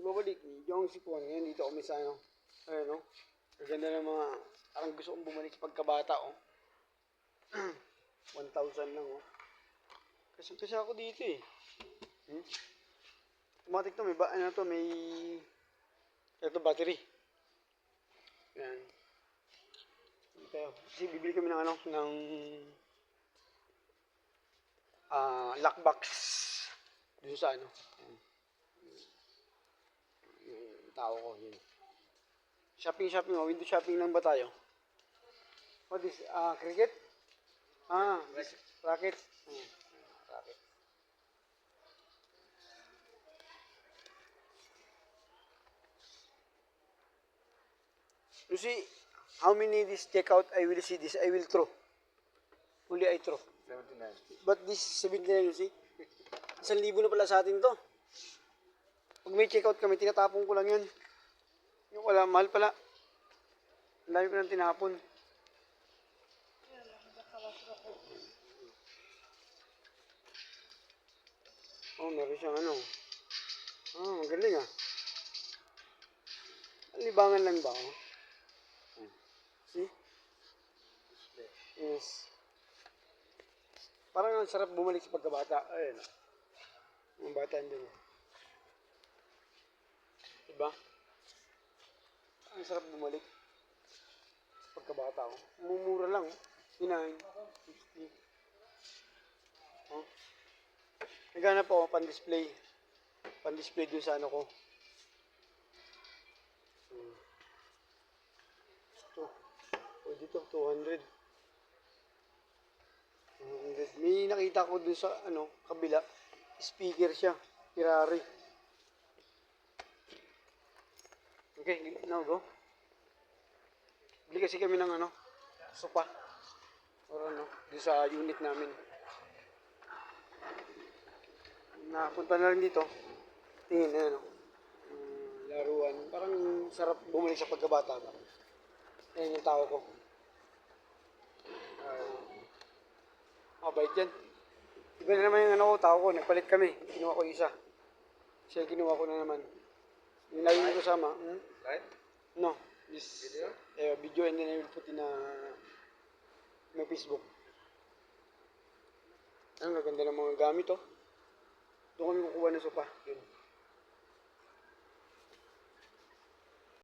Babalik ni Jong Sipon. Ngayon dito kami sa ano. Ayun, no? Ganda ng mga, parang gusto kong bumalik sa pagkabata, oh. 1,000 lang, oh. Kasi ako dito, eh. Automatic to, may ito, battery. Yan. Kasi bibili kami ng ano, ng lockbox. Dito sa ano. Yung tao ko, yun. Shopping, oh. Window shopping lang ba tayo? What is, cricket? Racket. Racket. You see, how many this checkout I will see this? I will throw. Only I throw. 79. But this 79, you see? 1,000 na pala sa atin to. Pag may checkout kami, tinatapon ko lang yun. Yung wala, mahal pala. Ang dami ko nang tinapon. Oh, meron siyang ano. Magaling ah. Libangan lang ba? Oh? See? Yes. Parang ang sarap bumalik sa pagkabata. Ayun. Ang bata din. Diba? Ang sarap bumalik sa pagkabata. Oh. Mumura lang. 59, 60. Oh. Naghanap ako pan-display. Pan-display doon sa ano ko. Ito. O dito, 200. 200. May nakita ko doon sa ano, kabila. Speaker siya. Ferrari. Okay, now go. Bili kasi kami ng ano, sopa. Or ano, doon sa unit namin. Napunta na rin dito. Tingin na ano. Laruan. Parang sarap bumalik sa pagkabata ba. Ayan yung tao ko. Mabait yan. Iba na naman yung ano ko, tao ko. Nagpalit kami. Kinuha ko isa. Siya kinuha ko na naman. Yung lagi ko kasama. Right? No. This video? Video and then I will put in my Facebook. Ang gaganda ng mga gamit, oh. Doon kami kukuha ng sopa. Yun.